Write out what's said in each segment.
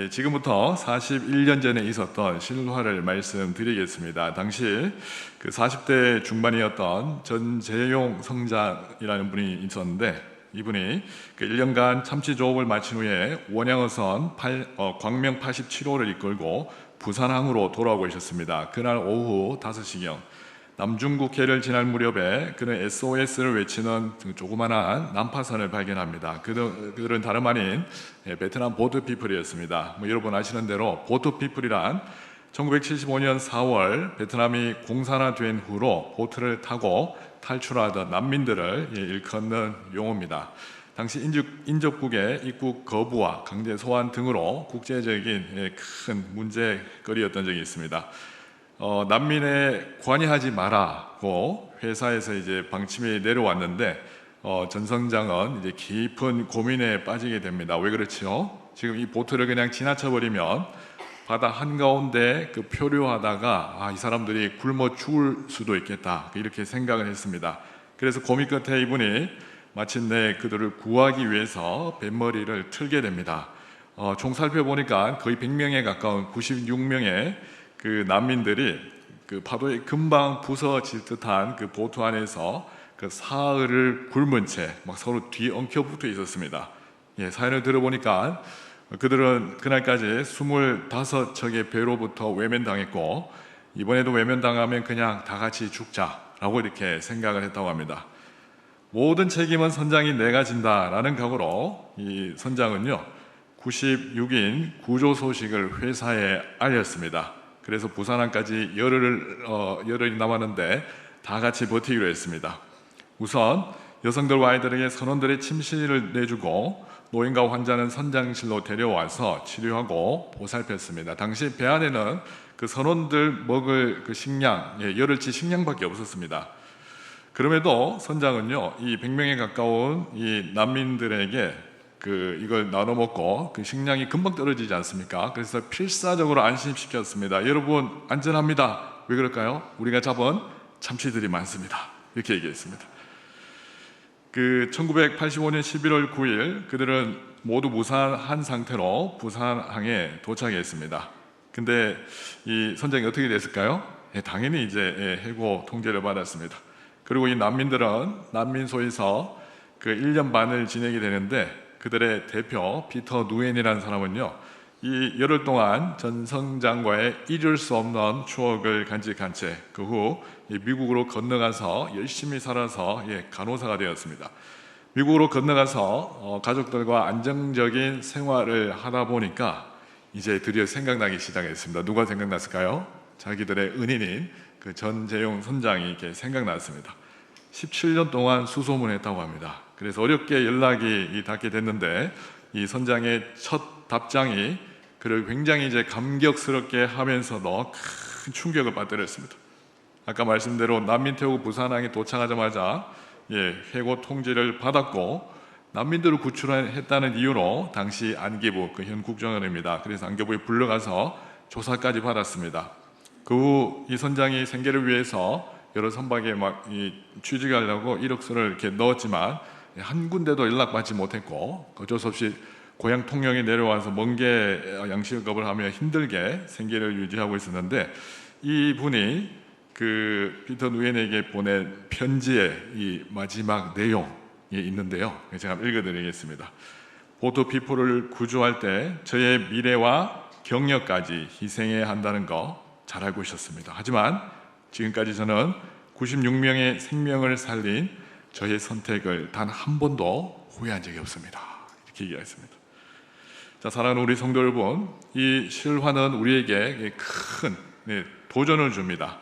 지금부터 41년 전에 있었던 실화를 말씀드리겠습니다. 당시 그 40대 중반이었던 전재용 성장이라는 분이 있었는데, 이분이 그 1년간 참치 조업을 마친 후에 원양어선 광명 87호를 이끌고 부산항으로 돌아오고 있었습니다. 그날 오후 5시경 남중국해를 지날 무렵에 그는 SOS를 외치는 조그마한 난파선을 발견합니다. 그들은 다름 아닌 베트남 보트피플이었습니다. 여러분 아시는 대로 보트피플이란 1975년 4월 베트남이 공산화된 후로 보트를 타고 탈출하던 난민들을 일컫는 용어입니다. 당시 인접국의 입국 거부와 강제 소환 등으로 국제적인 큰 문제거리였던 적이 있습니다. 난민에 관여하지 마라고 회사에서 이제 방침이 내려왔는데, 전 성장은 이제 깊은 고민에 빠지게 됩니다. 왜 그렇지요? 지금 이 보트를 그냥 지나쳐 버리면 바다 한가운데 표류하다가 이 사람들이 굶어 죽을 수도 있겠다, 이렇게 생각을 했습니다. 그래서 고민 끝에 이분이 마침내 그들을 구하기 위해서 뱃머리를 틀게 됩니다. 총 살펴보니까 거의 100명에 가까운 96명의 그 난민들이 그 파도에 금방 부서질 듯한 그 보트 안에서 그 사흘을 굶은 채 막 서로 뒤엉켜 붙어 있었습니다. 사연을 들어보니까 그들은 그날까지 25척의 배로부터 외면당했고, 이번에도 외면당하면 그냥 다 같이 죽자라고 이렇게 생각을 했다고 합니다. 모든 책임은 선장이 내가 진다라는 각오로 이 선장은요 96인 구조 소식을 회사에 알렸습니다. 그래서 부산항까지 열흘이 남았는데 다 같이 버티기로 했습니다. 우선 여성들과 아이들에게 선원들의 침실을 내주고 노인과 환자는 선장실로 데려와서 치료하고 보살폈습니다. 당시 배 안에는 그 선원들 먹을 그 식량, 열흘치 식량밖에 없었습니다. 그럼에도 선장은요 이 100명에 가까운 이 난민들에게 이걸 나눠 먹고 그 식량이 금방 떨어지지 않습니까? 그래서 필사적으로 안심시켰습니다. 여러분 안전합니다. 왜 그럴까요? 우리가 잡은 참치들이 많습니다. 이렇게 얘기했습니다. 1985년 11월 9일 그들은 모두 무사한 상태로 부산항에 도착했습니다. 근데 이 선장이 어떻게 됐을까요? 당연히 이제 해고 통제를 받았습니다. 그리고 이 난민들은 난민소에서 1년 반을 지내게 되는데, 그들의 대표 피터 누엔이라는 사람은요 이 열흘 동안 전 성장과의 잊을 수 없는 추억을 간직한 채 그 후 미국으로 건너가서 열심히 살아서 간호사가 되었습니다. 미국으로 건너가서 가족들과 안정적인 생활을 하다 보니까 이제 드디어 생각나기 시작했습니다. 누가 생각났을까요? 자기들의 은인인 그 전재용 선장이 이렇게 생각났습니다. 17년 동안 수소문했다고 합니다. 그래서 어렵게 연락이 닿게 됐는데, 이 선장의 첫 답장이 그를 굉장히 이제 감격스럽게 하면서도 큰 충격을 받들었습니다. 아까 말씀대로 난민 태우고 부산항에 도착하자마자 해고 통지를 받았고, 난민들을 구출했다는 이유로 당시 안기부 현 국정원입니다. 그래서 안기부에 불러가서 조사까지 받았습니다. 그 후 이 선장이 생계를 위해서 여러 선박에 취직하려고 이력서를 이렇게 넣었지만 한 군데도 연락받지 못했고, 어쩔 수 없이 고향 통영에 내려와서 먼 게 양식업을 하며 힘들게 생계를 유지하고 있었는데, 이 분이 피터 누엔에게 보낸 편지의 이 마지막 내용이 있는데요, 제가 읽어드리겠습니다. 보트피플을 구조할 때 저의 미래와 경력까지 희생해야 한다는 거 잘 알고 있었습니다. 하지만 지금까지 저는 96명의 생명을 살린 저의 선택을 단 한 번도 후회한 적이 없습니다. 이렇게 얘기했습니다. 자, 사랑하는 우리 성도 여러분, 이 실화는 우리에게 큰 도전을 줍니다.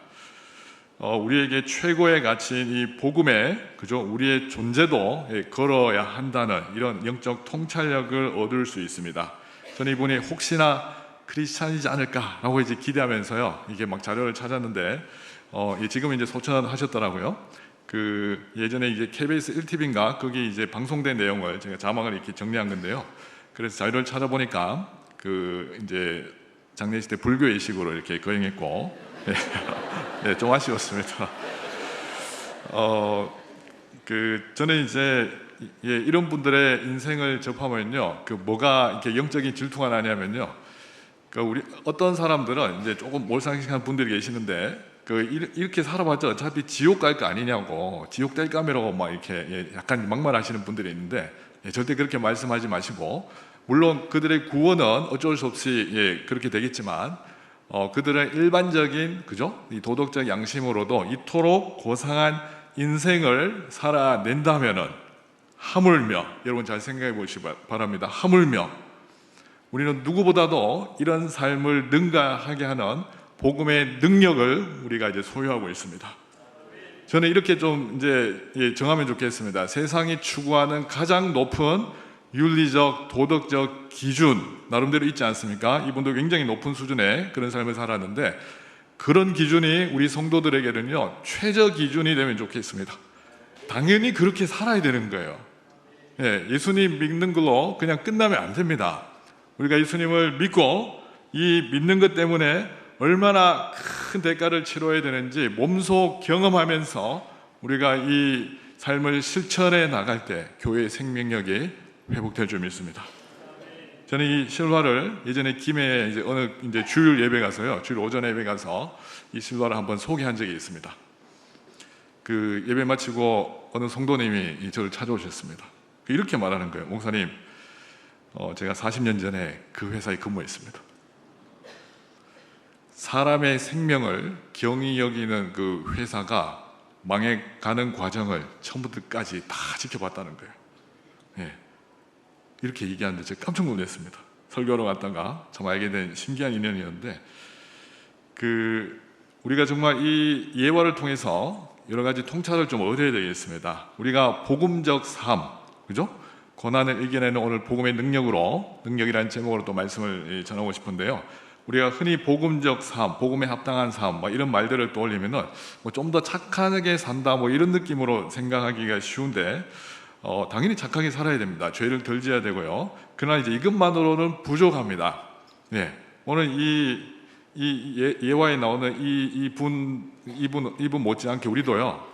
우리에게 최고의 가치인 이 복음에 우리의 존재도 걸어야 한다는 이런 영적 통찰력을 얻을 수 있습니다. 저는 이분이 혹시나 크리스찬이지 않을까라고 이제 기대하면서요 이게 막 자료를 찾았는데, 지금 이제 소천하셨더라고요. 예전에 이제 KBS 1TV인가 거기 이제 방송된 내용을 제가 자막을 이렇게 정리한 건데요. 그래서 자료를 찾아보니까 이제 장례식 때 불교 예식으로 이렇게 거행했고, 좀 아쉬웠습니다. 저는 이제 이런 분들의 인생을 접하면요, 그 뭐가 이렇게 영적인 질투가 나냐면요, 그 우리 어떤 사람들은 이제 조금 몰상식한 분들이 계시는데 이렇게 살아봤자 어차피 지옥 갈 거 아니냐고, 지옥 될 감이라고 막 이렇게 약간 막말하시는 분들이 있는데, 절대 그렇게 말씀하지 마시고, 물론 그들의 구원은 어쩔 수 없이 그렇게 되겠지만, 그들은 일반적인 그죠? 이 도덕적 양심으로도 이토록 고상한 인생을 살아낸다면은, 하물며, 여러분 잘 생각해 보시기 바랍니다. 하물며 우리는 누구보다도 이런 삶을 능가하게 하는 복음의 능력을 우리가 이제 소유하고 있습니다. 저는 이렇게 좀 이제 정하면 좋겠습니다. 세상이 추구하는 가장 높은 윤리적, 도덕적 기준 나름대로 있지 않습니까? 이분도 굉장히 높은 수준의 그런 삶을 살았는데, 그런 기준이 우리 성도들에게는요 최저 기준이 되면 좋겠습니다. 당연히 그렇게 살아야 되는 거예요. 예수님 믿는 걸로 그냥 끝나면 안 됩니다. 우리가 예수님을 믿고 이 믿는 것 때문에 얼마나 큰 대가를 치러야 되는지 몸소 경험하면서 우리가 이 삶을 실천해 나갈 때 교회의 생명력이 회복될 줄 믿습니다. 저는 이 실화를 예전에 김해에 어느 주일 예배 가서요, 주일 오전 예배 가서 이 실화를 한번 소개한 적이 있습니다. 그 예배 마치고 어느 성도님이 저를 찾아오셨습니다. 이렇게 말하는 거예요. 목사님, 제가 40년 전에 그 회사에 근무했습니다. 사람의 생명을 경히 여기는 그 회사가 망해가는 과정을 처음부터 끝까지 다 지켜봤다는 거예요. 이렇게 얘기하는데 제가 깜짝 놀랐습니다. 설교하러 갔다가 참 알게 된 신기한 인연이었는데, 우리가 정말 이 예화를 통해서 여러 가지 통찰을 좀 얻어야 되겠습니다. 우리가 복음적 삶, 그죠? 고난을 이겨내는 오늘 복음의 능력이라는 제목으로 또 말씀을 전하고 싶은데요. 우리가 흔히 복음적 삶, 복음에 합당한 삶, 이런 말들을 떠올리면은 좀 더 착하게 산다, 이런 느낌으로 생각하기가 쉬운데, 당연히 착하게 살아야 됩니다. 죄를 덜 지어야 되고요. 그러나 이제 이것만으로는 부족합니다. 오늘 이 예화에 나오는 이분 못지않게 우리도요,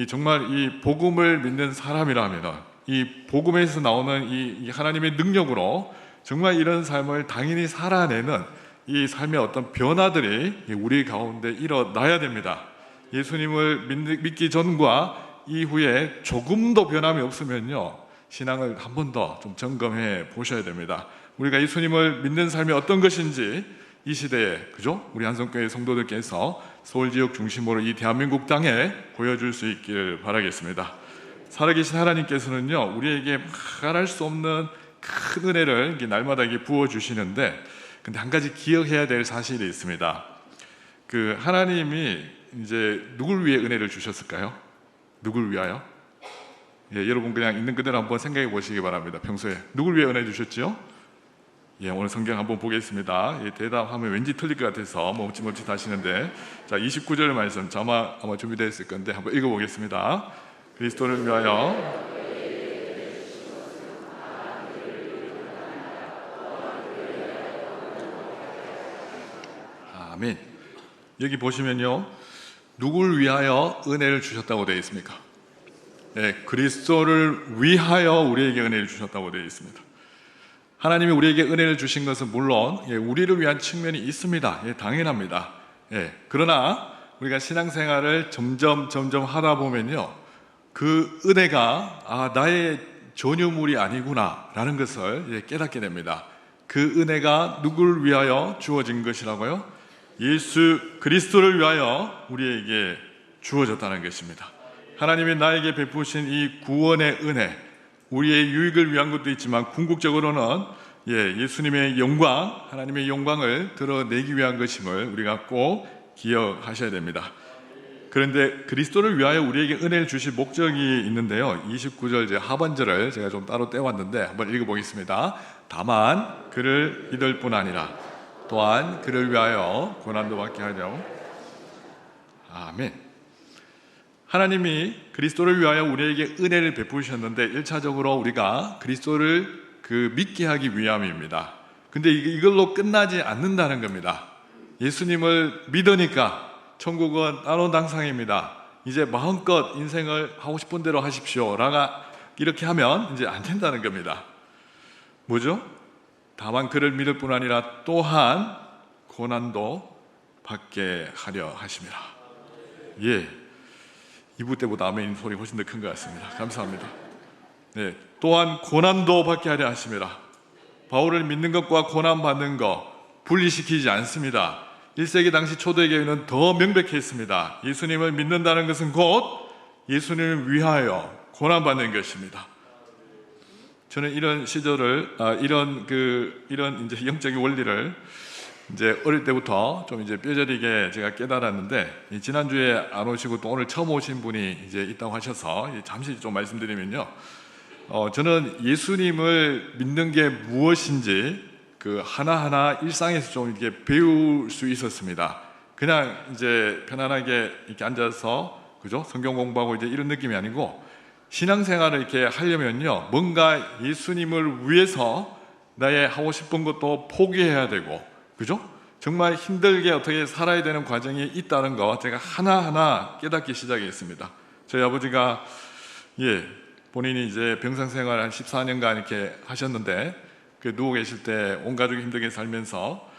정말 이 복음을 믿는 사람이라면 이 복음에서 나오는 이 하나님의 능력으로 정말 이런 삶을 당연히 살아내는 이 삶의 어떤 변화들이 우리 가운데 일어나야 됩니다. 예수님을 믿기 전과 이후에 조금도 변함이 없으면요, 신앙을 한 번 더 좀 점검해 보셔야 됩니다. 우리가 예수님을 믿는 삶이 어떤 것인지 이 시대에, 그죠? 우리 한성교회 성도들께서 서울 지역 중심으로 이 대한민국 땅에 보여줄 수 있기를 바라겠습니다. 살아계신 하나님께서는요, 우리에게 말할 수 없는 큰 은혜를 날마다 부어주시는데, 근데 한 가지 기억해야 될 사실이 있습니다. 하나님이 이제 누굴 위해 은혜를 주셨을까요? 누굴 위하여? 여러분 그냥 있는 그대로 한번 생각해 보시기 바랍니다. 평소에 누굴 위해 은혜 주셨죠? 오늘 성경 한번 보겠습니다. 대답하면 왠지 틀릴 것 같아서 멈칫멈칫 하시는데, 자 29절 말씀 아마 준비되어 있을 건데 한번 읽어보겠습니다. 그리스도를 위하여 아멘. 여기 보시면요, 누굴 위하여 은혜를 주셨다고 되어 있습니까? 그리스도를 위하여 우리에게 은혜를 주셨다고 되어 있습니다. 하나님이 우리에게 은혜를 주신 것은 물론 우리를 위한 측면이 있습니다. 당연합니다. 그러나 우리가 신앙생활을 점점 하다 보면요, 그 은혜가 나의 전유물이 아니구나 라는 것을 깨닫게 됩니다. 그 은혜가 누구를 위하여 주어진 것이라고요? 예수 그리스도를 위하여 우리에게 주어졌다는 것입니다. 하나님이 나에게 베푸신 이 구원의 은혜, 우리의 유익을 위한 것도 있지만 궁극적으로는 예수님의 영광, 하나님의 영광을 드러내기 위한 것임을 우리가 꼭 기억하셔야 됩니다. 그런데 그리스도를 위하여 우리에게 은혜를 주실 목적이 있는데요, 29절 하반절을 제가 좀 따로 떼왔는데 한번 읽어보겠습니다. 다만 그를 믿을 뿐 아니라 또한 그를 위하여 고난도 받게 하려. 아멘. 하나님이 그리스도를 위하여 우리에게 은혜를 베푸셨는데 1차적으로 우리가 그리스도를 믿게 하기 위함입니다. 근데 이걸로 끝나지 않는다는 겁니다. 예수님을 믿으니까 천국은 따로 당상입니다. 이제 마음껏 인생을 하고 싶은 대로 하십시오 이렇게 하면 이제 안 된다는 겁니다. 뭐죠? 다만 그를 믿을 뿐 아니라 또한 고난도 받게 하려 하심이라. 예, 2부 때보다 아멘 소리 훨씬 더 큰 것 같습니다. 감사합니다. 네, 또한 고난도 받게 하려 하심이라. 바울을 믿는 것과 고난 받는 것 분리시키지 않습니다. 1세기 당시 초대 교회는 더 명백했습니다. 예수님을 믿는다는 것은 곧 예수님을 위하여 고난 받는 것입니다. 저는 이런 시절을 이런 이제 영적인 원리를 이제 어릴 때부터 좀 이제 뼈저리게 제가 깨달았는데, 지난주에 안 오시고 또 오늘 처음 오신 분이 이제 있다고 하셔서 잠시 좀 말씀드리면요, 저는 예수님을 믿는 게 무엇인지 그 하나하나 일상에서 좀 이렇게 배울 수 있었습니다. 그냥 이제 편안하게 이렇게 앉아서 그죠? 성경 공부하고 이제 이런 느낌이 아니고, 신앙생활을 이렇게 하려면요, 뭔가 예수님을 위해서 나의 하고 싶은 것도 포기해야 되고, 그죠? 정말 힘들게 어떻게 살아야 되는 과정이 있다는 거 제가 하나하나 깨닫기 시작했습니다. 저희 아버지가 본인이 이제 병상생활 한 14년간 이렇게 하셨는데, 그 누워 계실 때 온 가족이 힘들게 살면서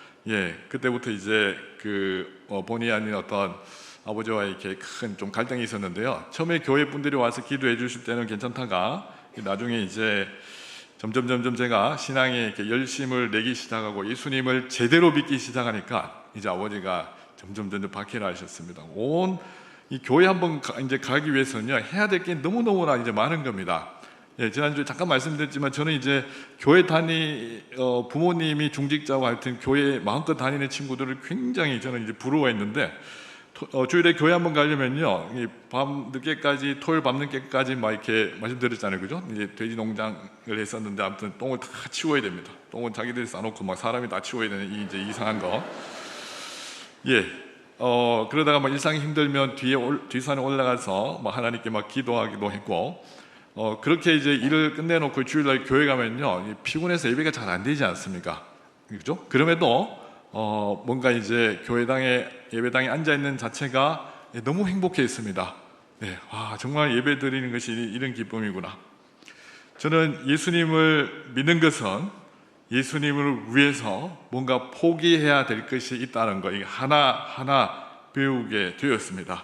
그때부터 이제 본의 아닌 어떤 아버지와 이렇게 큰 좀 갈등이 있었는데요. 처음에 교회 분들이 와서 기도해 주실 때는 괜찮다가 나중에 이제 점점 제가 신앙에 이렇게 열심을 내기 시작하고 예수님을 제대로 믿기 시작하니까 이제 아버지가 점점 박해를 하셨습니다. 온 이 교회 한번 이제 가기 위해서는요, 해야 될 게 너무너무나 이제 많은 겁니다. 지난주에 잠깐 말씀드렸지만 저는 이제 교회 부모님이 중직자고 하여튼 교회 마음껏 다니는 친구들을 굉장히 저는 이제 부러워했는데, 주일에 교회 한번 가려면요, 밤 늦게까지, 토요일 밤 늦게까지 막 이렇게 말씀드렸잖아요, 그죠? 이제 돼지 농장을 했었는데 아무튼 똥을 다 치워야 됩니다. 똥은 자기들이 싸놓고 막 사람이 다 치워야 되는 이 이제 이상한 거. 그러다가 막 일상이 힘들면 뒷산에 올라가서 막 하나님께 막 기도하기도 했고, 그렇게 이제 일을 끝내놓고 주일날 교회 가면요, 피곤해서 예배가 잘 안 되지 않습니까? 그죠? 그럼에도 뭔가 이제 예배당에 앉아 있는 자체가 너무 행복했습니다. 정말 예배 드리는 것이 이런 기쁨이구나. 저는 예수님을 믿는 것은 예수님을 위해서 뭔가 포기해야 될 것이 있다는 거, 이게 하나하나 배우게 되었습니다.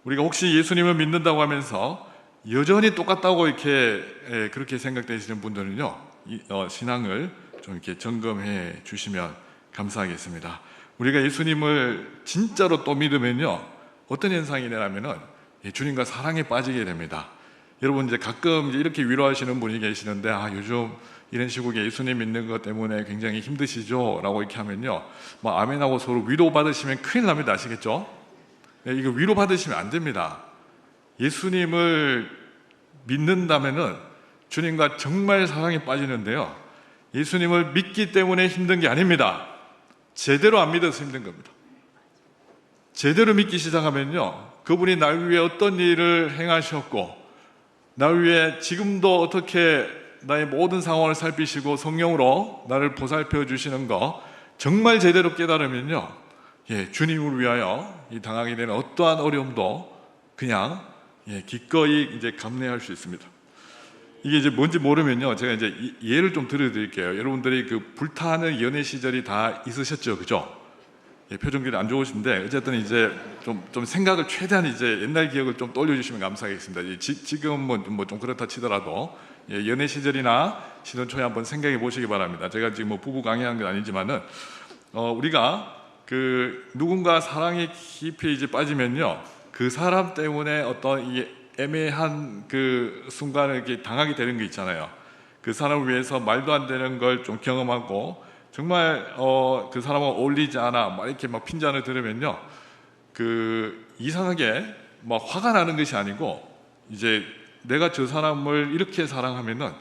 우리가 혹시 예수님을 믿는다고 하면서 여전히 똑같다고 이렇게 그렇게 생각되시는 분들은요, 신앙을 좀 이렇게 점검해 주시면 감사하겠습니다. 우리가 예수님을 진짜로 또 믿으면요, 어떤 현상이 일어나면은 주님과 사랑에 빠지게 됩니다. 여러분 이제 가끔 이제 이렇게 위로하시는 분이 계시는데, 요즘 이런 식으로 예수님 믿는 것 때문에 굉장히 힘드시죠? 라고 이렇게 하면요, 뭐 아멘하고 서로 위로받으시면 큰일 납니다. 아시겠죠? 이거 위로받으시면 안 됩니다. 예수님을 믿는다면은 주님과 정말 사랑에 빠지는데요, 예수님을 믿기 때문에 힘든 게 아닙니다. 제대로 안 믿어서 힘든 겁니다. 제대로 믿기 시작하면요, 그분이 날 위해 어떤 일을 행하셨고, 날 위해 지금도 어떻게 나의 모든 상황을 살피시고 성령으로 나를 보살펴 주시는 거 정말 제대로 깨달으면요, 주님을 위하여 이 당하게 되는 어떠한 어려움도 그냥 기꺼이 이제 감내할 수 있습니다. 이게 이제 뭔지 모르면요, 제가 이제 예를 좀 들어드릴게요. 여러분들이 그 불타는 연애 시절이 다 있으셨죠, 그죠? 표정들이 안 좋으신데 어쨌든 이제 좀 생각을 최대한 이제 옛날 기억을 좀 떠올려주시면 감사하겠습니다. 지금은 뭐 좀 그렇다 치더라도 연애 시절이나 신혼 초에 한번 생각해 보시기 바랍니다. 제가 지금 뭐 부부 강의한 건 아니지만은 우리가 누군가 사랑에 깊이 이제 빠지면요, 그 사람 때문에 어떤 이 애매한 그 순간을 이렇게 당하게 되는 게 있잖아요. 그 사람을 위해서 말도 안 되는 걸 좀 경험하고, 정말 그 사람하고 어울리지 않아 막 이렇게 막 핀잔을 들으면요, 이상하게 막 화가 나는 것이 아니고, 이제 내가 저 사람을 이렇게 사랑하면은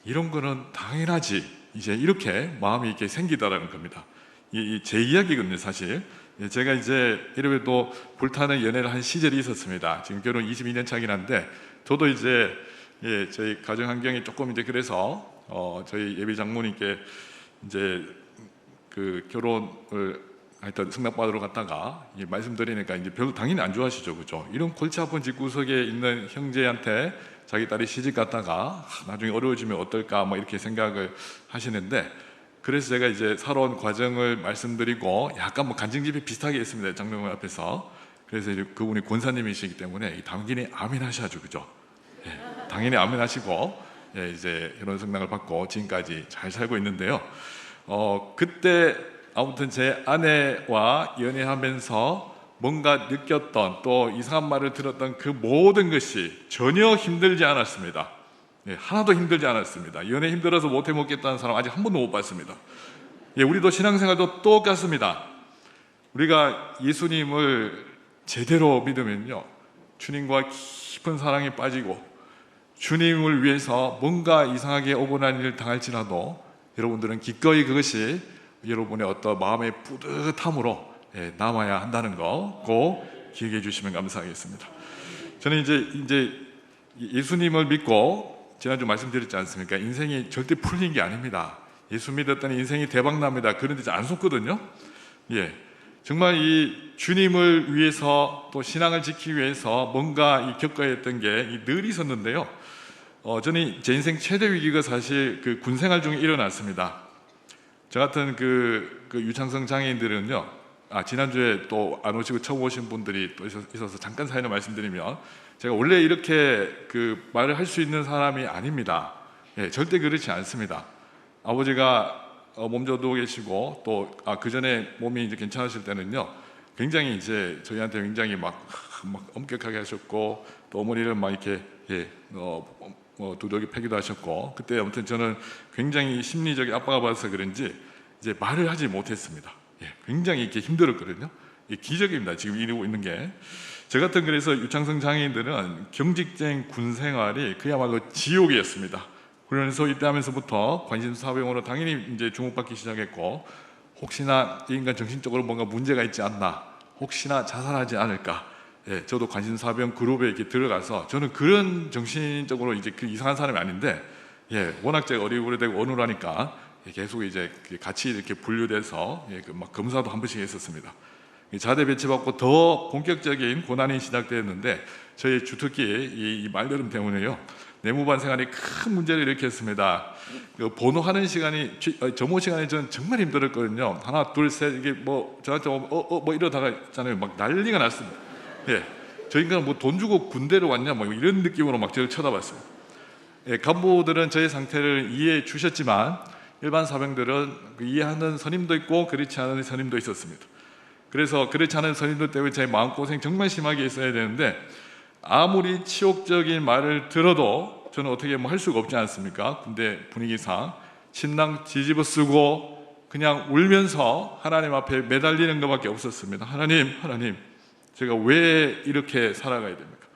이런 거는 당연하지, 이제 이렇게 마음이 이렇게 생기다라는 겁니다. 제 이야기거든요, 사실. 제가 이제 이래봬도 불타는 연애를 한 시절이 있었습니다. 지금 결혼 22년 차긴 한데, 저도 이제 저희 가정 환경이 조금 이제 그래서 저희 예비 장모님께 이제 그 결혼을 하여튼 승낙받으러 갔다가 말씀드리니까 이제 별로 당연히 안 좋아하시죠, 그죠? 이런 골치 아픈 집구석에 있는 형제한테 자기 딸이 시집 갔다가 나중에 어려워지면 어떨까 뭐 이렇게 생각을 하시는데, 그래서 제가 이제 살아온 과정을 말씀드리고 약간 뭐 간증집이 비슷하게 했습니다, 장로님 앞에서. 그래서 이제 그분이 권사님이시기 때문에 당연히 아멘 하셔야죠, 그죠? 예, 당연히 아멘 하시고 이제 이런 승낙을 받고 지금까지 잘 살고 있는데요. 그때 아무튼 제 아내와 연애하면서 뭔가 느꼈던, 또 이상한 말을 들었던 그 모든 것이 전혀 힘들지 않았습니다. 하나도 힘들지 않았습니다. 연애 힘들어서 못해 먹겠다는 사람 아직 한 번도 못 봤습니다. 우리도 신앙생활도 똑같습니다. 우리가 예수님을 제대로 믿으면요, 주님과 깊은 사랑에 빠지고 주님을 위해서 뭔가 이상하게 억울한 일을 당할지라도 여러분들은 기꺼이 그것이 여러분의 어떤 마음의 뿌듯함으로 남아야 한다는 거 꼭 기억해 주시면 감사하겠습니다. 저는 이제 예수님을 믿고 지난주 말씀드렸지 않습니까? 인생이 절대 풀린 게 아닙니다. 예수 믿었더니 인생이 대박납니다. 그런데 안 속거든요. 정말 이 주님을 위해서 또 신앙을 지키기 위해서 뭔가 겪어야 했던 게 늘 있었는데요. 저는 제 인생 최대 위기가 사실 그 군생활 중에 일어났습니다. 저 같은 그 유창성 장애인들은요, 지난주에 또 안 오시고 처음 오신 분들이 또 있어서 잠깐 사연을 말씀드리면, 제가 원래 이렇게 그 말을 할 수 있는 사람이 아닙니다. 절대 그렇지 않습니다. 아버지가 몸져도 계시고 또 그 전에 몸이 이제 괜찮으실 때는요, 굉장히 이제 저희한테 굉장히 막 엄격하게 하셨고, 또 어머니를 막 이렇게 두들겨 패기도 하셨고, 그때 아무튼 저는 굉장히 심리적인 압박을 받아서 그런지 이제 말을 하지 못했습니다. 굉장히 이렇게 힘들었거든요. 기적입니다, 지금 이러고 있는 게. 저 같은, 그래서 유창성 장애인들은 경직된 군 생활이 그야말로 지옥이었습니다. 그러면서 이때 하면서부터 관심사병으로 당연히 이제 주목받기 시작했고, 혹시나 이 인간 정신적으로 뭔가 문제가 있지 않나, 혹시나 자살하지 않을까. 저도 관심사병 그룹에 이렇게 들어가서, 저는 그런 정신적으로 이제 그 이상한 사람이 아닌데, 워낙 제가 어리버리되고 어눌하니까 계속 이제 같이 이렇게 분류돼서 막 검사도 한 번씩 했었습니다. 자대 배치받고 더 본격적인 고난이 시작되었는데, 저희 주특기 이 말들음 때문에요, 내무반 생활이 큰 문제를 일으켰습니다. 번호하는 시간이, 점호 시간이 저는 정말 힘들었거든요. 하나, 둘, 셋, 이게 뭐 저한테 뭐 이러다가 있잖아요, 막 난리가 났습니다. 저 인간은 뭐 돈 주고 군대로 왔냐, 뭐 이런 느낌으로 막 저를 쳐다봤어요. 간부들은 저의 상태를 이해해 주셨지만, 일반 사병들은 이해하는 선임도 있고 그렇지 않은 선임도 있었습니다. 그래서 그렇지 않은 선임들 때문에 제 마음고생 정말 심하게 했어야 되는데, 아무리 치욕적인 말을 들어도 저는 어떻게 뭐 할 수가 없지 않습니까? 군대 분위기상 신랑 뒤집어 쓰고 그냥 울면서 하나님 앞에 매달리는 것밖에 없었습니다. 하나님, 제가 왜 이렇게 살아가야 됩니까?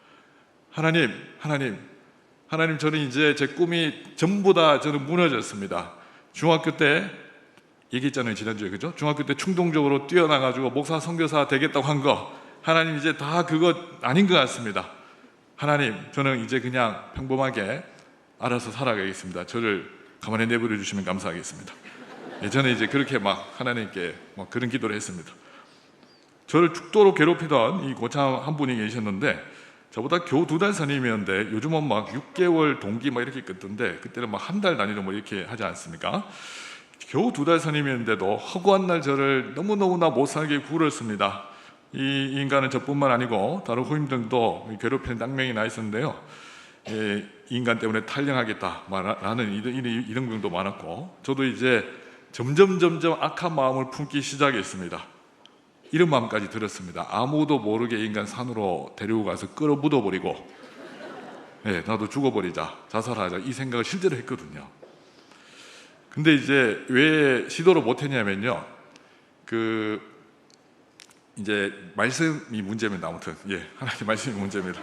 하나님, 저는 이제 제 꿈이 전부 다 저는 무너졌습니다. 중학교 때 얘기했잖아요, 지난주에, 그죠? 중학교 때 충동적으로 뛰어나가지고 목사 선교사 되겠다고 한 거, 하나님 이제 다 그거 아닌 것 같습니다. 하나님, 저는 이제 그냥 평범하게 알아서 살아가겠습니다. 저를 가만히 내버려 주시면 감사하겠습니다. 저는 이제 그렇게 막 하나님께 막 그런 기도를 했습니다. 저를 죽도록 괴롭히던 이 고참 한 분이 계셨는데, 저보다 겨우 2달 선임이었는데 요즘은 막 6개월 동기 막 이렇게 있던데, 그때는 막 한 달 단위로 뭐 이렇게 하지 않습니까? 겨우 2달 선임이었는데도 허구한 날 저를 너무너무나 못 살게 굴었습니다. 이 인간은 저뿐만 아니고 다른 후임들도 괴롭히는 땅명이 나 있었는데요, 이 인간 때문에 탈영하겠다 라는 이런 병도 많았고, 저도 이제 점점 악한 마음을 품기 시작했습니다. 이런 마음까지 들었습니다. 아무도 모르게 인간 산으로 데리고 가서 끌어 묻어버리고, 나도 죽어버리자, 자살하자, 이 생각을 실제로 했거든요. 근데 이제 왜 시도를 못했냐면요, 이제 말씀이 문제입니다. 아무튼 하나님 말씀이 문제입니다.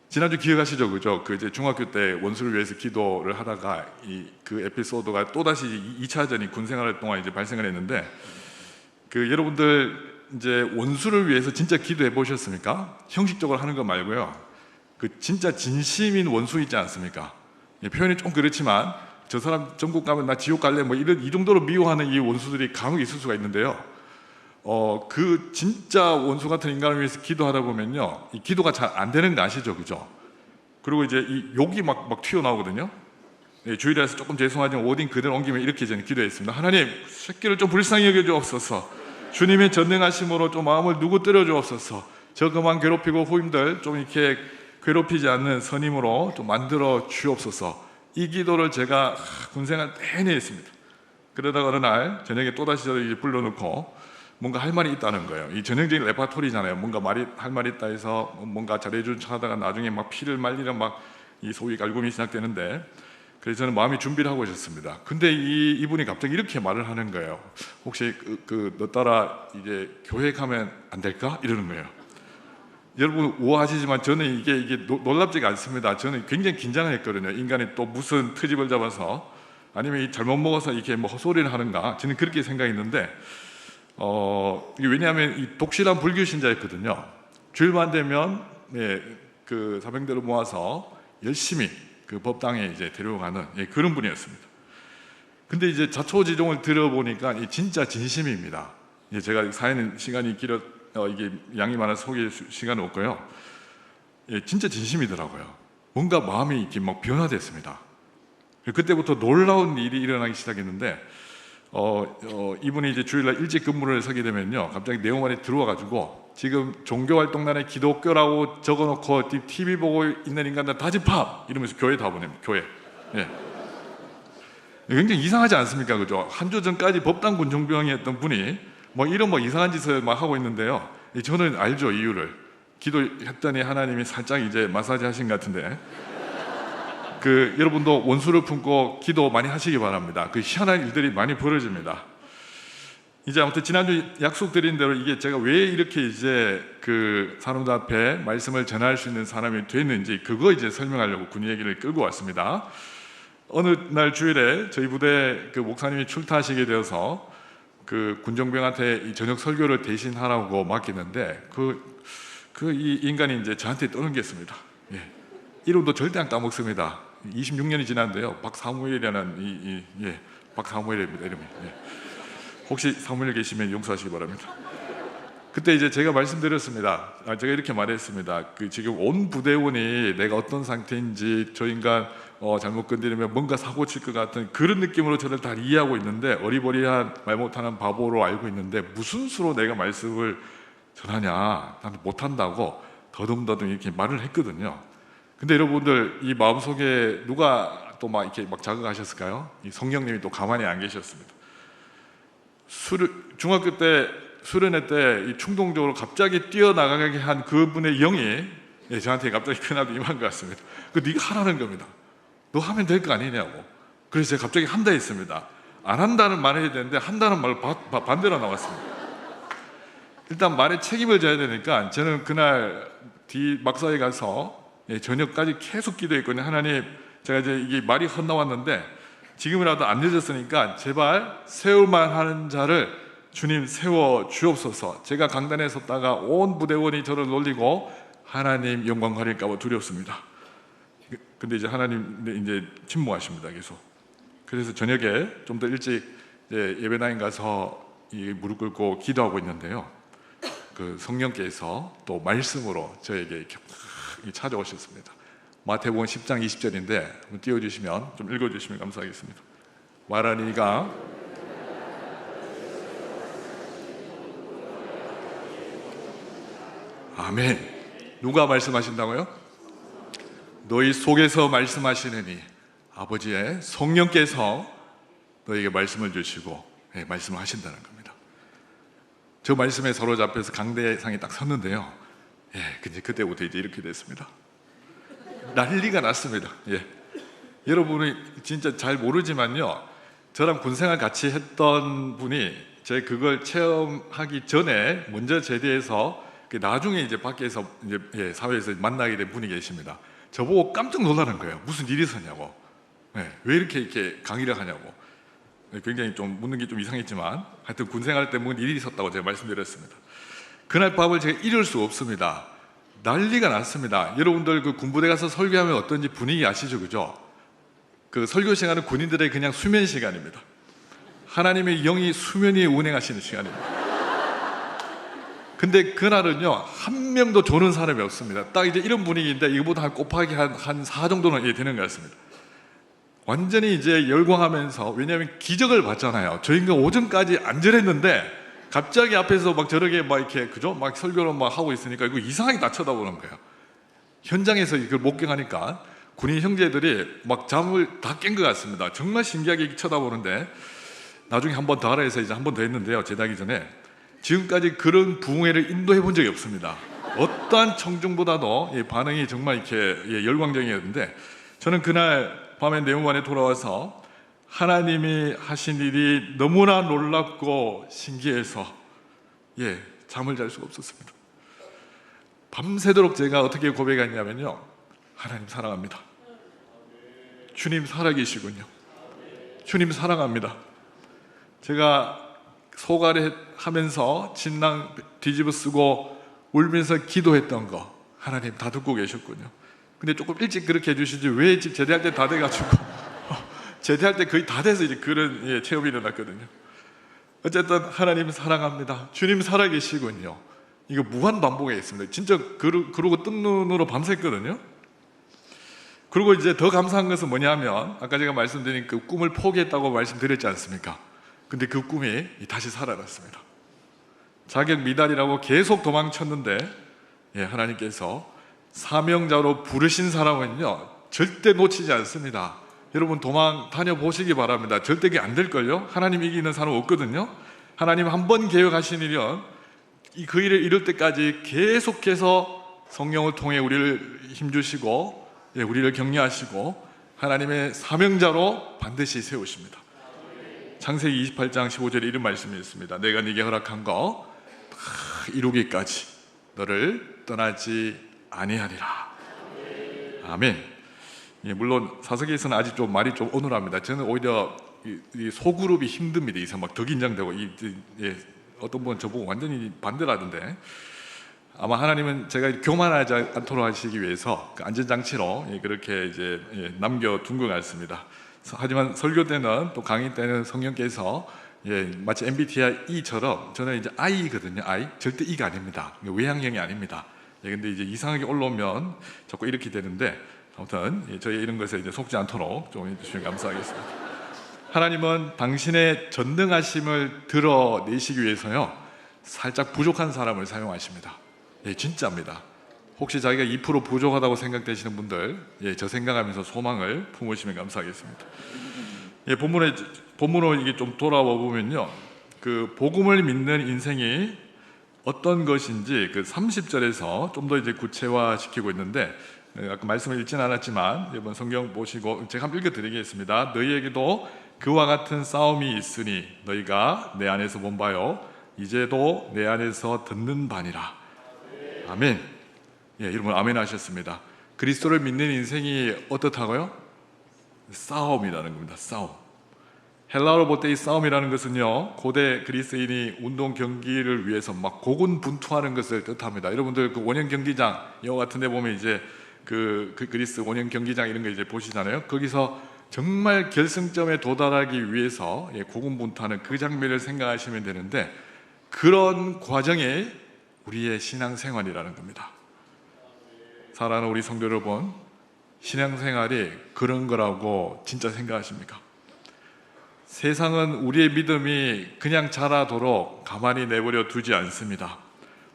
지난주 기억하시죠, 그죠? 이제 중학교 때 원수를 위해서 기도를 하다가 그 에피소드가 또 다시 2차전이 군생활 동안 이제 발생을 했는데, 여러분들 이제 원수를 위해서 진짜 기도해 보셨습니까? 형식적으로 하는 거 말고요, 진짜 진심인 원수 있지 않습니까? 표현이 좀 그렇지만, 저 사람 전국 가면 나 지옥 갈래, 뭐 이 정도로 미워하는 이 원수들이 간혹 있을 수가 있는데요, 그 진짜 원수 같은 인간을 위해서 기도하다 보면요, 이 기도가 잘 안 되는 거 아시죠, 그죠? 그리고 이제 이 욕이 막 튀어나오거든요. 예, 주일에서 조금 죄송하지만 워딩 그대로 옮기면 이렇게 저는 기도했습니다. 하나님, 새끼를 좀 불쌍히 여겨주옵소서. 주님의 전능하심으로 좀 마음을 누구뜨려 주옵소서. 저 그만 괴롭히고 후임들 좀 이렇게 괴롭히지 않는 선임으로 좀 만들어 주옵소서. 이 기도를 제가 군생활 내내 했습니다. 그러다가 어느 날 저녁에 또다시 저를 불러놓고 뭔가 할 말이 있다는 거예요. 이 전형적인 레파토리잖아요. 뭔가 할 말이 있다 해서 뭔가 잘해준 척하다가 나중에 막 피를 말리는 막 이 소위 갈굼이 시작되는데, 그래서 저는 마음이 준비를 하고 있었습니다. 근데 이분이 갑자기 이렇게 말을 하는 거예요. 혹시 너 따라 이제 교회 가면 안 될까? 이러는 거예요. 여러분 우아하시지만 저는 이게 놀랍지가 않습니다. 저는 굉장히 긴장을 했거든요. 인간이 또 무슨 트집을 잡아서 아니면 잘못 먹어서 이렇게 뭐 헛소리를 하는가, 저는 그렇게 생각했는데, 이게 왜냐하면 이 독실한 불교 신자였거든요. 주일만 되면 그 사병대를 모아서 열심히 그 법당에 이제 데려가는 그런 분이었습니다. 근데 이제 자초지종을 들어보니까 진짜 진심입니다. 제가 사회는 시간이 길어 이게 양이 많아서 소개할 시간은 없고요. 진짜 진심이더라고요. 뭔가 마음이 이렇게 막 변화됐습니다. 그때부터 놀라운 일이 일어나기 시작했는데, 이분이 이제 주일날 일찍 근무를 서게 되면요, 갑자기 내용만에 들어와가지고 지금 종교활동단에 기독교라고 적어놓고 TV 보고 있는 인간들 다 집합! 이러면서 교회 다 보냅니다. 교회. 예. 굉장히 이상하지 않습니까? 그죠? 한 주 전까지 법당 군종병이었던 분이 뭐 이런 이상한 짓을 막 하고 있는데요. 저는 알죠, 이유를. 기도했더니 하나님이 살짝 이제 마사지 하신 것 같은데, 여러분도 원수를 품고 기도 많이 하시기 바랍니다. 희한한 일들이 많이 벌어집니다. 이제 아무튼 지난주 약속드린 대로 이게 제가 왜 이렇게 이제 사람들 앞에 말씀을 전할 수 있는 사람이 됐는지 그거 이제 설명하려고 군 얘기를 끌고 왔습니다. 어느 날 주일에 저희 부대 목사님이 출타하시게 되어서 군정병한테 이 저녁 설교를 대신하라고 맡겼는데 이 인간이 이제 저한테 떠넘겼습니다. 예. 이름도 절대 안 까먹습니다. 26년이 지났는데요. 박사무엘이라는 박사무엘입니다. 이름이. 예. 혹시 사무엘 계시면 용서하시기 바랍니다. 그때 이제 제가 말씀드렸습니다. 제가 이렇게 말했습니다. 지금 온 부대원이 내가 어떤 상태인지, 저 인간 잘못 건드리면 뭔가 사고 칠 것 같은 그런 느낌으로 저를 다 이해하고 있는데, 어리버리한 말 못하는 바보로 알고 있는데 무슨 수로 내가 말씀을 전하냐, 나는 못한다고 더듬더듬 이렇게 말을 했거든요. 근데 여러분들 이 마음속에 누가 또 이렇게 자극하셨을까요? 이 성령님이 또 가만히 안 계셨습니다. 중학교 때 수련회 때 이 충동적으로 갑자기 뛰어나가게 한 그분의 영이 저한테 갑자기 그날도 임한 것 같습니다. 네가 하라는 겁니다. 너 하면 될 거 아니냐고. 그래서 제가 갑자기 한다 했습니다. 안 한다는 말을 해야 되는데 한다는 말 반대로 나왔습니다. 일단 말에 책임을 져야 되니까 저는 그날 막사에 가서 저녁까지 계속 기도했거든요. 하나님, 제가 이제 이게 말이 헛나왔는데 지금이라도 안 늦었으니까 제발 세울만 하는 자를 주님 세워 주옵소서. 제가 강단에 섰다가 온 부대원이 저를 놀리고 하나님 영광 가릴까 봐 두렵습니다. 근데 이제 하나님 이제 침묵하십니다, 계속. 그래서 저녁에 좀 더 일찍 예배당에 가서 무릎 꿇고 기도하고 있는데요, 성령께서 또 말씀으로 저에게 이렇게 찾아오셨습니다. 마태복음 10장 20절인데 한번 띄워주시면, 좀 읽어주시면 감사하겠습니다. 말하니가 아멘. 누가 말씀하신다고요? 너희 속에서 말씀하시느니 아버지의 성령께서 너에게 말씀을 주시고 말씀을 하신다는 겁니다. 저 말씀에 사로잡혀서 강대상에 딱 섰는데요, 근데 그때부터 이제 이렇게 됐습니다. 난리가 났습니다. 여러분이 진짜 잘 모르지만요, 저랑 군생활 같이 했던 분이 그걸 체험하기 전에 먼저 제대해서 나중에 이제 밖에서 이제 사회에서 만나게 된 분이 계십니다. 저보고 깜짝 놀라는 거예요. 무슨 일이 있었냐고, 왜 이렇게 강의를 하냐고. 굉장히 좀 묻는 게 좀 이상했지만 하여튼 군생활 때 뭔 일이 있었다고 제가 말씀드렸습니다. 그날 밤을 제가 잊을 수 없습니다. 난리가 났습니다. 여러분들 군부대 가서 설교하면 어떤지 분위기 아시죠? 그죠? 설교 시간은 군인들의 그냥 수면 시간입니다. 하나님의 영이 수면 위에 운행하시는 시간입니다. 근데 그날은요, 한 명도 조는 사람이 없습니다. 딱 이제 이런 분위기인데 이거보다 한 곱하기 한 4 정도는 되는 것 같습니다. 완전히 이제 열광하면서, 왜냐하면 기적을 봤잖아요. 저희가 오전까지 안절했는데 갑자기 앞에서 막 저렇게 막 이렇게, 그죠? 막 설교를 막 하고 있으니까 이거 이상하게 다 쳐다보는 거예요. 현장에서 이걸 목격하니까 군인 형제들이 막 잠을 다 깬 것 같습니다. 정말 신기하게 쳐다보는데, 나중에 한 번 더 하라 해서 이제 한 번 더 했는데요, 제자기 전에. 지금까지 그런 부흥회를 인도해 본 적이 없습니다. 어떠한 청중보다도 반응이 정말 이렇게 열광적이었는데, 저는 그날 밤에 내무반에 돌아와서 하나님이 하신 일이 너무나 놀랍고 신기해서 잠을 잘 수가 없었습니다. 밤새도록 제가 어떻게 고백했냐면요, 하나님 사랑합니다. 주님 살아계시군요. 주님 사랑합니다. 제가 소가래 하면서 진낭 뒤집어 쓰고 울면서 기도했던 거 하나님 다 듣고 계셨군요. 근데 조금 일찍 그렇게 해주시지 왜 집 제대할 때 다 돼가지고 제대할 때 거의 다 돼서 이제 그런 체험이 일어났거든요. 어쨌든 하나님 사랑합니다. 주님 살아계시군요. 이거 무한 반복에 있습니다. 진짜 그러고 뜬 눈으로 밤샜거든요. 그리고 이제 더 감사한 것은 뭐냐면, 아까 제가 말씀드린 그 꿈을 포기했다고 말씀드렸지 않습니까? 근데 그 꿈이 다시 살아났습니다. 자격 미달이라고 계속 도망쳤는데 하나님께서 사명자로 부르신 사람은요 절대 놓치지 않습니다. 여러분 도망 다녀보시기 바랍니다. 절대 그게 안 될걸요? 하나님 이기는 사람 없거든요. 하나님 한 번 계획하신 일은 그 일을 이룰 때까지 계속해서 성령을 통해 우리를 힘주시고 우리를 격려하시고 하나님의 사명자로 반드시 세우십니다. 창세기 28장 15절에 이런 말씀이 있습니다. 내가 네게 허락한 거 다 이루기까지 너를 떠나지 아니하리라. 아멘. 물론 사석에서는 아직 좀 말이 좀 어눌합니다. 저는 오히려 이 소그룹이 힘듭니다. 이상 막 더 긴장되고 어떤 분은 저보고 완전히 반대라던데, 아마 하나님은 제가 교만하지 않도록 하시기 위해서 그 안전장치로 그렇게 이제 남겨둔 것 같습니다. 하지만 설교 때는 또 강의 때는 성령께서 마치 MBTI E처럼, 저는 이제 I거든요. I 절대 E가 아닙니다. 외향형이 아닙니다. 근데 이제 이상하게 올라오면 자꾸 이렇게 되는데, 아무튼 저희 이런 것에 이제 속지 않도록 좀 해주시면 감사하겠습니다. 하나님은 당신의 전능하심을 드러내시기 위해서요 살짝 부족한 사람을 사용하십니다. 진짜입니다. 혹시 자기가 2% 부족하다고 생각되시는 분들, 저 생각하면서 소망을 품으시면 감사하겠습니다. 본문으로 이게 좀 돌아와 보면요, 그 복음을 믿는 인생이 어떤 것인지 그 30절에서 좀 더 이제 구체화 시키고 있는데, 아까 말씀을 읽지는 않았지만 이번 성경 보시고 제가 한번 읽어드리겠습니다. 너희에게도 그와 같은 싸움이 있으니 너희가 내 안에서 본 바요 이제도 내 안에서 듣는 바니라. 아멘. 여러분 아멘 하셨습니다. 그리스도를 믿는 인생이 어떻다고요? 싸움이라는 겁니다. 싸움. 헬라어로 볼 때 이 싸움이라는 것은요 고대 그리스인이 운동 경기를 위해서 막 고군분투하는 것을 뜻합니다. 여러분들 그 원형 경기장 영화 같은 데 보면 이제 그 그리스 원형 경기장 이런 거 이제 보시잖아요. 거기서 정말 결승점에 도달하기 위해서 고군분투하는 그 장면을 생각하시면 되는데, 그런 과정이 우리의 신앙생활이라는 겁니다. 사랑하는 우리 성도 여러분, 신앙생활이 그런 거라고 진짜 생각하십니까? 세상은 우리의 믿음이 그냥 자라도록 가만히 내버려 두지 않습니다.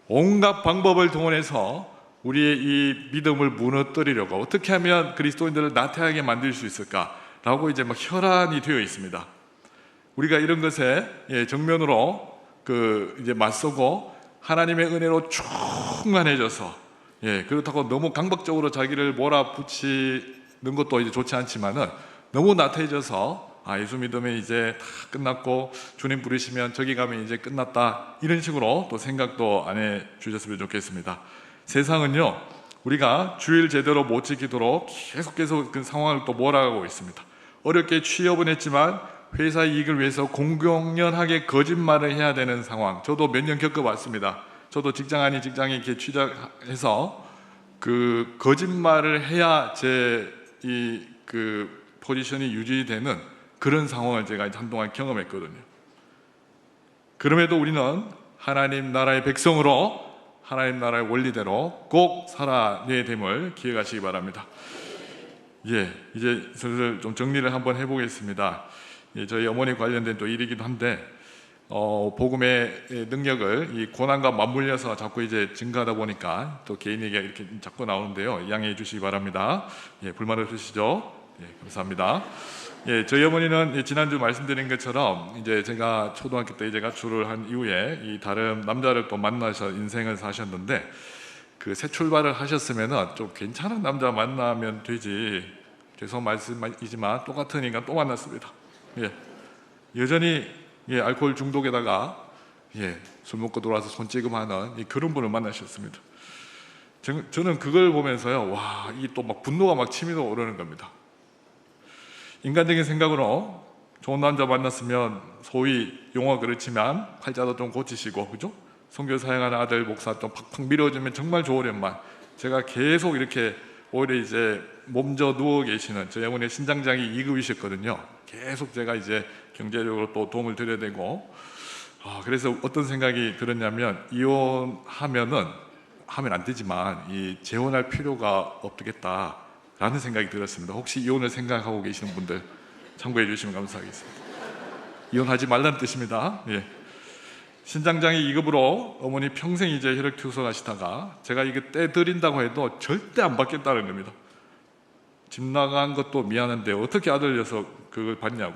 온갖 방법을 동원해서 우리의 이 믿음을 무너뜨리려고, 어떻게 하면 그리스도인들을 나태하게 만들 수 있을까라고 이제 막 혈안이 되어 있습니다. 우리가 이런 것에 정면으로 이제 맞서고 하나님의 은혜로 충만해져서, 그렇다고 너무 강박적으로 자기를 몰아붙이는 것도 이제 좋지 않지만은, 너무 나태해져서 예수 믿으면 이제 다 끝났고 주님 부르시면 저기 가면 이제 끝났다, 이런 식으로 또 생각도 안 해 주셨으면 좋겠습니다. 세상은요 우리가 주일 제대로 못 지키도록 계속 그 상황을 또 몰아가고 있습니다. 어렵게 취업은 했지만 회사 이익을 위해서 공공연하게 거짓말을 해야 되는 상황, 저도 몇 년 겪어봤습니다. 저도 직장 아닌 직장에 이렇게 취직해서 그 거짓말을 해야 제 그 포지션이 유지되는 그런 상황을 제가 한동안 경험했거든요. 그럼에도 우리는 하나님 나라의 백성으로 하나님 나라의 원리대로 꼭 살아내야 됨을 기억하시기 바랍니다. 예, 이제 슬슬 좀 정리를 한번 해보겠습니다. 예, 저희 어머니 관련된 또 일이기도 한데 복음의 능력을 이 고난과 맞물려서 자꾸 이제 증가하다 보니까 또 개인 얘기가 이렇게 자꾸 나오는데요. 양해해 주시기 바랍니다. 예, 불만 없으시죠? 예, 감사합니다. 예, 저희 어머니는 지난주 말씀드린 것처럼 이제 제가 초등학교 때 이제 가출을 한 이후에 이 다른 남자를 또 만나서 인생을 사셨는데 그 새 출발을 하셨으면은 좀 괜찮은 남자 만나면 되지. 죄송한 말씀이지만 똑같은 인간 또 만났습니다. 예, 여전히 예, 알코올 중독에다가 예, 술 먹고 돌아와서 손찌검하는 그런 분을 만나셨습니다. 저는 그걸 보면서요, 와, 이 또 막 분노가 막 치밀어 오르는 겁니다. 인간적인 생각으로 좋은 남자 만났으면 소위 용어 그렇지만 팔자도 좀 고치시고, 그죠? 선교 사역하는 아들 목사 좀 팍팍 밀어주면 정말 좋으련만 제가 계속 이렇게 오히려 이제 몸져 누워 계시는 저희 어머니의 신장장이 2급이셨거든요. 계속 제가 이제 경제적으로 또 도움을 드려야 되고, 그래서 어떤 생각이 들었냐면 이혼하면 안 되지만 이 재혼할 필요가 없겠다라는 생각이 들었습니다. 혹시 이혼을 생각하고 계시는 분들 참고해 주시면 감사하겠습니다. 이혼하지 말라는 뜻입니다. 예. 신장장이 2급으로 어머니 평생 이제 혈액투석하시다가 제가 이거 떼드린다고 해도 절대 안 받겠다는 겁니다. 집 나간 것도 미안한데 어떻게 아들 녀석 그걸 받냐고.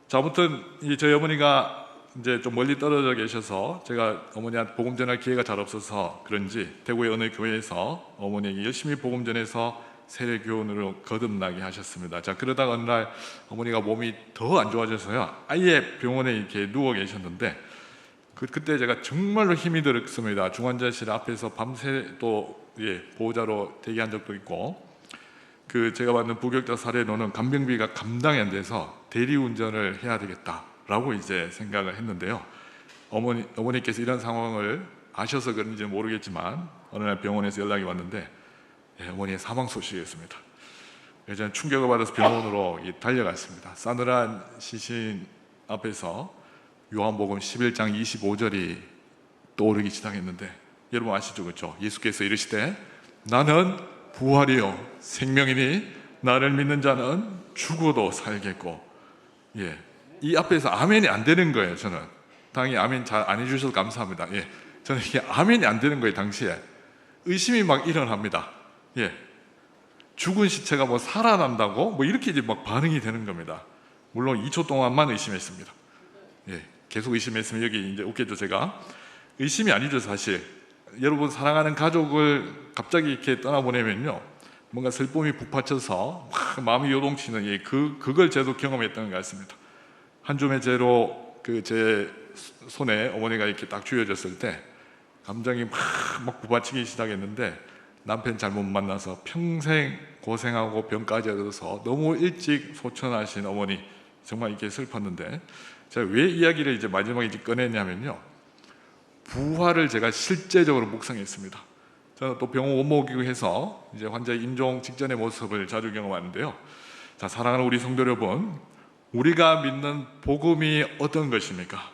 자, 아무튼 저희 어머니가 이제 좀 멀리 떨어져 계셔서 제가 어머니한테 복음 전할 기회가 잘 없어서 그런지 대구의 어느 교회에서 어머니에게 열심히 복음 전해서 세례 교훈으로 거듭나게 하셨습니다. 자, 그러다가 어느 날 어머니가 몸이 더 안 좋아져서요, 아예 병원에 이렇게 누워 계셨는데 그때 제가 정말로 힘이 들었습니다. 중환자실 앞에서 밤새 또 보호자로 대기한 적도 있고, 제가 받는 부격자 사례로는 간병비가 감당이 안 돼서 대리운전을 해야 되겠다라고 이제 생각을 했는데요. 어머니께서 이런 상황을 아셔서 그런지는 모르겠지만 어느 날 병원에서 연락이 왔는데 어머니의 사망 소식이었습니다. 그래서 저는 충격을 받아서 병원으로 달려갔습니다. 싸늘한 시신 앞에서 요한복음 11장 25절이 떠오르기 시작했는데, 여러분 아시죠? 그렇죠? 예수께서 이르시되 나는 부활이요 생명이니 나를 믿는 자는 죽어도 살겠고, 이 앞에서 아멘이 안 되는 거예요. 저는 당연히 아멘 잘 안 해주셔서 감사합니다. 저는 이게 아멘이 안 되는 거예요. 당시에 의심이 막 일어납니다. 죽은 시체가 뭐 살아난다고 뭐 이렇게 이제 막 반응이 되는 겁니다. 물론 2초 동안만 의심했습니다. 계속 의심했으면 여기 이제 웃겠죠. 제가 의심이 아니죠. 사실 여러분 사랑하는 가족을 갑자기 이렇게 떠나보내면요, 뭔가 슬픔이 북받쳐서 막 마음이 요동치는 그걸 저도 경험했던 것 같습니다. 한 줌의 재로 제 손에 어머니가 이렇게 딱 쥐어졌을 때 감정이 막 북받치기 시작했는데, 남편 잘못 만나서 평생 고생하고 병까지 얻어서 너무 일찍 소천하신 어머니, 정말 이렇게 슬펐는데, 제가 왜 이야기를 이제 마지막에 이제 꺼냈냐면요, 부활을 제가 실제적으로 묵상했습니다. 저는 또 병원 원목이고 해서 이제 환자의 임종 직전의 모습을 자주 경험하는데요. 자, 사랑하는 우리 성도 여러분, 우리가 믿는 복음이 어떤 것입니까?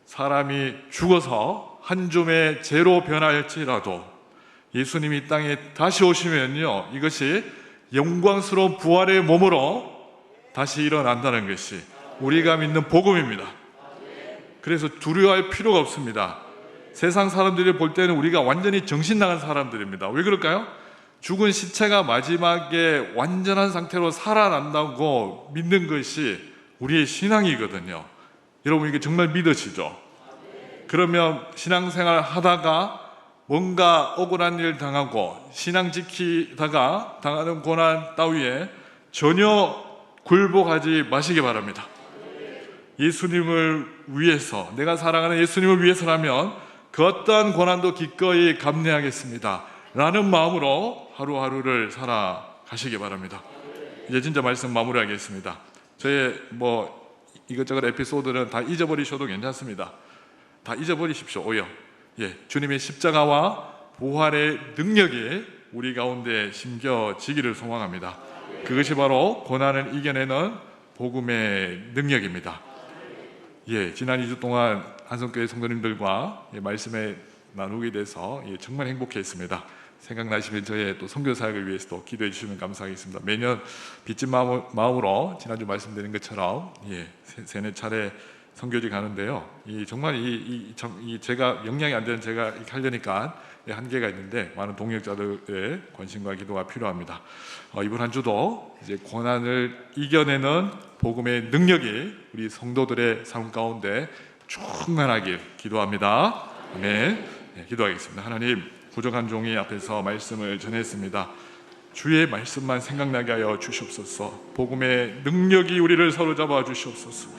사람이 죽어서 한 줌의 재로 변할지라도 예수님이 이 땅에 다시 오시면요, 이것이 영광스러운 부활의 몸으로 다시 일어난다는 것이 우리가 믿는 복음입니다. 그래서 두려워할 필요가 없습니다. 세상 사람들이 볼 때는 우리가 완전히 정신 나간 사람들입니다. 왜 그럴까요? 죽은 시체가 마지막에 완전한 상태로 살아난다고 믿는 것이 우리의 신앙이거든요. 여러분 이게 정말 믿으시죠? 그러면 신앙생활 하다가 뭔가 억울한 일 당하고 신앙 지키다가 당하는 고난 따위에 전혀 굴복하지 마시기 바랍니다. 예수님을 위해서, 내가 사랑하는 예수님을 위해서라면 그 어떠한 고난도 기꺼이 감내하겠습니다 라는 마음으로 하루하루를 살아가시기 바랍니다. 이제 진짜 말씀 마무리하겠습니다. 저의 이것저것 에피소드는 다 잊어버리셔도 괜찮습니다. 다 잊어버리십시오. 오히려 주님의 십자가와 부활의 능력이 우리 가운데 심겨지기를 소망합니다. 그것이 바로 고난을 이겨내는 복음의 능력입니다. 지난 2주 동안 한성교회 성도님들과 말씀에 나누게 돼서 정말 행복했습니다. 생각나시면 저의 또 선교 사역을 위해서도 기도해 주시면 감사하겠습니다. 매년 빚진 마음으로 지난주 말씀드린 것처럼 세네 차례 선교지 가는데요. 정말 제가 역량이 안 되는 제가 이렇게 하려니까 한계가 있는데 많은 동역자들의 관심과 기도가 필요합니다. 이번 한 주도 이제 고난을 이겨내는 복음의 능력이 우리 성도들의 삶 가운데 충만하길 기도합니다. 아멘. 기도하겠습니다. 하나님, 부족한 종이 앞에서 말씀을 전했습니다. 주의 말씀만 생각나게 하여 주시옵소서. 복음의 능력이 우리를 사로잡아 주시옵소서.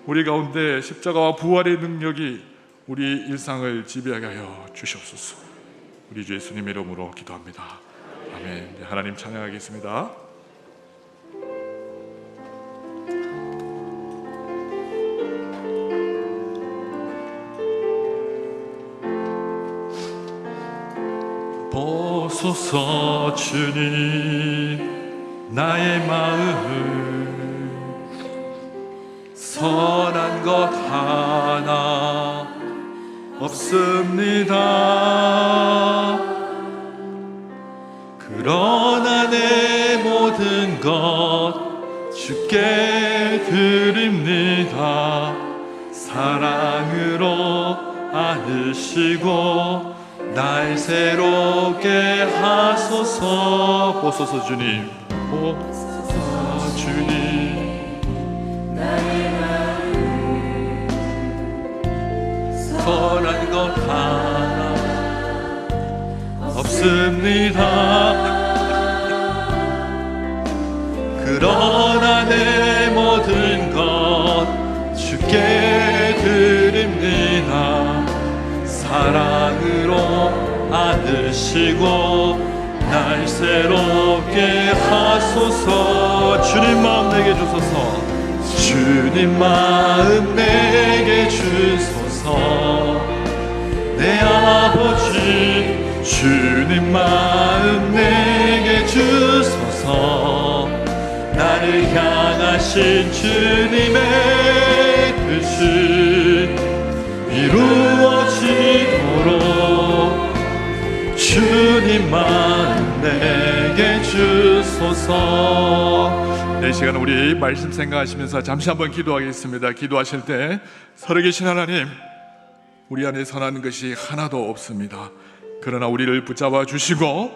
우리 가운데 십자가와 부활의 능력이 우리 일상을 지배하게 하여 주시옵소서. 우리 주 예수님의 이름으로 기도합니다. 아멘. 하나님 찬양하겠습니다. 보소서 주님, 나의 마음을 선한 것 하나 없습니다. 그러나 내 모든 것 주께 드립니다. 사랑으로 안으시고 날 새롭게 하소서. 보소서 주님, 보소서 주님, 나의 마음 선한 것 하나 없습니다. 그러나 내 모든 것 주께 드립니다. 사랑으로 안으시고 날 새롭게 하소서. 주님 마음 내게 주소서. 주님 마음 내게 주소서. 내 아버지, 주님 마음 내게 주소서. 나를 향하신 주님의 뜻이 이루어지도록 주님만 내게 주소서. 이 시간 우리 말씀 생각하시면서 잠시 한번 기도하겠습니다. 기도하실 때 살아계신 하나님, 우리 안에 선한 것이 하나도 없습니다. 그러나 우리를 붙잡아 주시고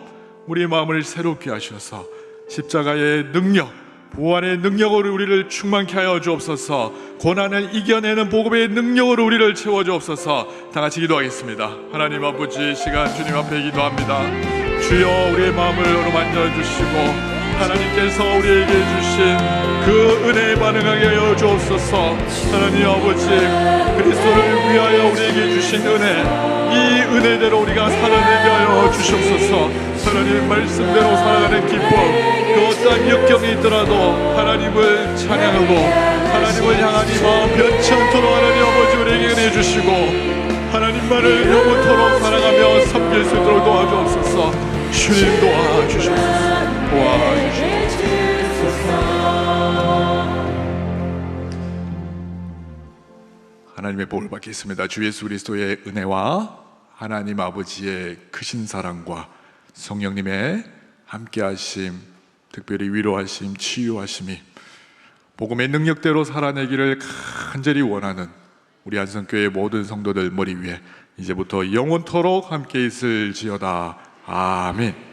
우리의 마음을 새롭게 하셔서 십자가의 능력, 부활의 능력으로 우리를 충만케 하여 주옵소서. 고난을 이겨내는 복음의 능력으로 우리를 채워 주옵소서. 다 같이 기도하겠습니다. 하나님 아버지, 시간 주님 앞에 기도합니다. 주여, 우리의 마음을 어루만져 주시고 하나님께서 우리에게 주신 그 은혜에 반응하게 하여 주옵소서. 하나님 아버지, 그리스도를 위하여 우리에게 주신 은혜, 이 은혜대로 우리가 살아내게 하여 주시옵소서. 하나님 말씀대로 살아가는 기쁨, 그 어떠한 역경이 있더라도 하나님을 찬양하고 하나님을 향한 이 마음 변치 않도록 하나님 아버지 우리에게 은혜 주시고 하나님만을 영원토록 살아가며 섬길 수 있도록 도와주옵소서. 주님 도와주시옵소서. 하나님의 복을 받겠습니다. 주 예수 그리스도의 은혜와 하나님 아버지의 크신 사랑과 성령님의 함께하심, 특별히 위로하심, 치유하심이 복음의 능력대로 살아내기를 간절히 원하는 우리 한성교회 모든 성도들 머리 위에 이제부터 영원토록 함께 있을지어다. 아멘.